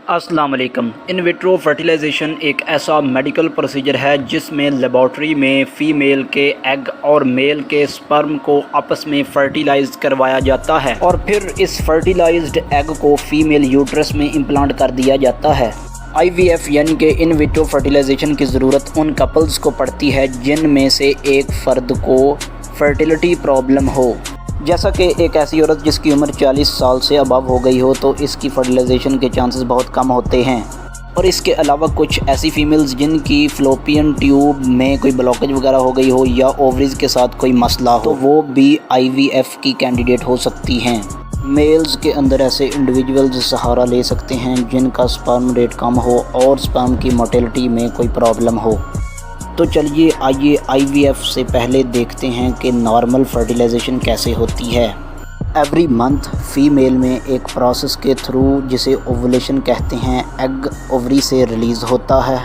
अस्सलाम वालेकुम। In vitro fertilisation एक ऐसा मेडिकल प्रोसीजर है जिसमें लेबॉर्ट्री में फ़ीमेल के एग और मेल के स्पर्म को आपस में फर्टिलाइज करवाया जाता है और फिर इस फर्टिलाइज्ड एग को फ़ीमेल यूट्रस में इम्प्लांट कर दिया जाता है। IVF यानी कि इन विट्रो फर्टिलाइजेशन की ज़रूरत उन कपल्स को पड़ती है जिनमें से एक फ़र्द को फर्टिलिटी प्रॉब्लम हो, जैसा कि एक ऐसी औरत जिसकी उम्र 40 साल से अबव हो गई हो तो इसकी फर्टिलाइजेशन के चांसेस बहुत कम होते हैं। और इसके अलावा कुछ ऐसी फीमेल्स जिनकी फ्लोपियन ट्यूब में कोई ब्लॉकेज वगैरह हो गई हो या ओवरीज के साथ कोई मसला हो तो वो भी IVF की कैंडिडेट हो सकती हैं। मेल्स के अंदर ऐसे इंडिविजुअल्स सहारा ले सकते हैं जिनका स्पर्म रेट कम हो और स्पर्म की मोटिलिटी में कोई प्रॉब्लम हो। तो चलिए आइए IVF से पहले देखते हैं कि नॉर्मल फर्टिलाइजेशन कैसे होती है। एवरी मंथ फ़ीमेल में एक प्रोसेस के थ्रू जिसे ओवुलेशन कहते हैं एग ओवरी से रिलीज़ होता है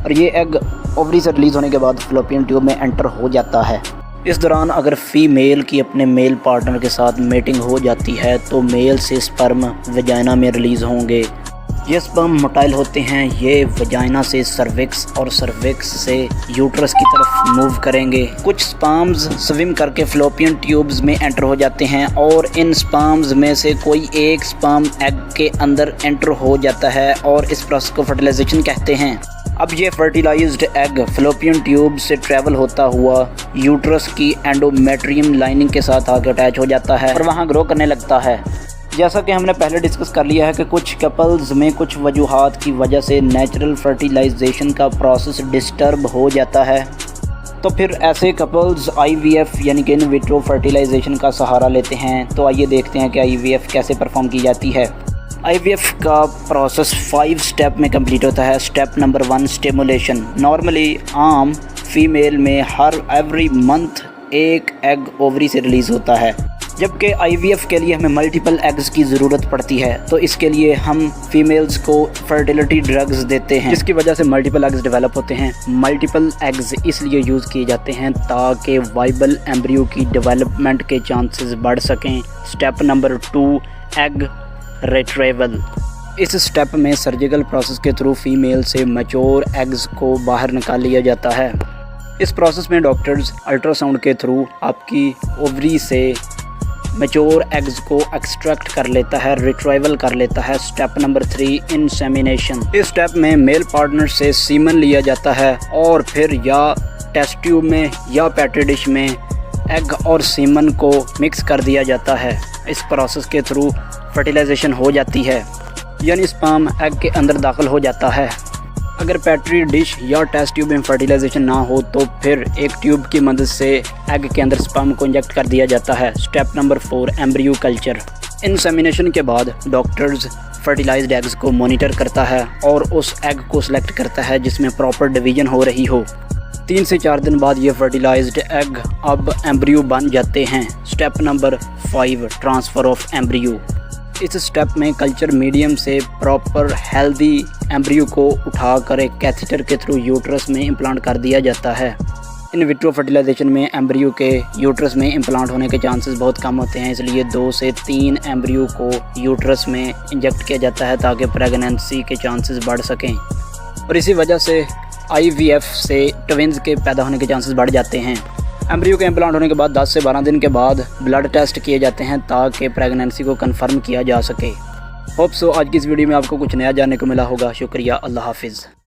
और ये एग ओवरी से रिलीज़ होने के बाद फ्लोपियन ट्यूब में एंटर हो जाता है। इस दौरान अगर फ़ीमेल की अपने मेल पार्टनर के साथ मीटिंग हो जाती है तो मेल से स्पर्म वजाइना में रिलीज़ होंगे। ये स्पर्म मोटाइल होते हैं, ये वजाइना से सर्विक्स और सर्विक्स से यूट्रस की तरफ मूव करेंगे। कुछ स्पर्म्स स्विम करके फ्लोपियन ट्यूब्स में एंटर हो जाते हैं और इन स्पर्म्स में से कोई एक स्पर्म एग के अंदर एंटर हो जाता है और इस प्रोसेस को फर्टिलाइजेशन कहते हैं। अब ये फर्टिलाइज्ड एग फ्लोपियन ट्यूब से ट्रैवल होता हुआ यूट्रस की एंडोमेट्रियम लाइनिंग के साथ आकर अटैच हो जाता है और वहाँ ग्रो करने लगता है। जैसा कि हमने पहले डिस्कस कर लिया है कि कुछ कपल्स में कुछ वजूहात की वजह से नेचुरल फर्टिलाइजेशन का प्रोसेस डिस्टर्ब हो जाता है तो फिर ऐसे कपल्स IVF यानी कि इन विट्रो फर्टिलाइजेशन का सहारा लेते हैं। तो आइए देखते हैं कि IVF कैसे परफॉर्म की जाती है। IVF का प्रोसेस 5 स्टेप में कंप्लीट होता है। Step number 1 stimulation. नॉर्मली आम फीमेल में हर एवरी मंथ एक एग ओवरी से रिलीज़ होता है, जबकि IVF के लिए हमें मल्टीपल एग्स की ज़रूरत पड़ती है। तो इसके लिए हम फीमेल्स को फर्टिलिटी ड्रग्स देते हैं जिसकी वजह से मल्टीपल एग्स डेवलप होते हैं। मल्टीपल एग्स इसलिए यूज़ किए जाते हैं ताकि वाइबल एम्ब्रियो की डेवलपमेंट के चांसेस बढ़ सकें। Step number 2 egg retrieval. इस स्टेप में सर्जिकल प्रोसेस के थ्रू फीमेल से मैच्योर एग्स को बाहर निकाल लिया जाता है। इस प्रोसेस में डॉक्टर्स अल्ट्रासाउंड के थ्रू आपकी ओवरी से मैच्योर एग्स को एक्सट्रैक्ट कर लेता है, रिट्राइवल कर लेता है। Step number 3 insemination. इस स्टेप में मेल पार्टनर से सीमन लिया जाता है और फिर या टेस्ट ट्यूब में या पेट्री डिश में एग और सीमन को मिक्स कर दिया जाता है। इस प्रोसेस के थ्रू फर्टिलाइजेशन हो जाती है, यानी स्पर्म एग के अंदर दाखिल हो जाता है। अगर पेट्री डिश या टेस्ट ट्यूब में फर्टिलाइजेशन ना हो तो फिर एक ट्यूब की मदद से एग के अंदर स्पर्म को इंजेक्ट कर दिया जाता है। Step number 4 embryo culture. Insemination के बाद डॉक्टर्स फर्टिलाइज्ड एग्स को मॉनिटर करता है और उस एग को सिलेक्ट करता है जिसमें प्रॉपर डिवीजन हो रही हो। 3 से 4 दिन बाद ये फर्टिलाइज्ड एग अब एम्ब्रियो बन जाते हैं। Step number 5 transfer of embryo. इस स्टेप में कल्चर मीडियम से प्रॉपर हेल्दी एम्ब्रियो को उठाकर एक कैथेटर के थ्रू यूट्रस में इम्प्लांट कर दिया जाता है। इन विट्रो फर्टिलाइजेशन में एम्ब्रियो के यूट्रस में इम्प्लांट होने के चांसेस बहुत कम होते हैं, इसलिए 2 से 3 एम्ब्रियो को यूट्रस में इंजेक्ट किया जाता है ताकि प्रेगनेंसी के चांसेस बढ़ सकें। और इसी वजह से IVF से ट्विन्स के पैदा होने के चांसेस बढ़ जाते हैं। एम्ब्रियो के इम्प्लांट होने के बाद 10 से 12 दिन के बाद ब्लड टेस्ट किए जाते हैं ताकि प्रेगनेंसी को कंफर्म किया जा सके। होप सो आज की इस वीडियो में आपको कुछ नया जानने को मिला होगा। शुक्रिया। अल्लाह हाफिज़।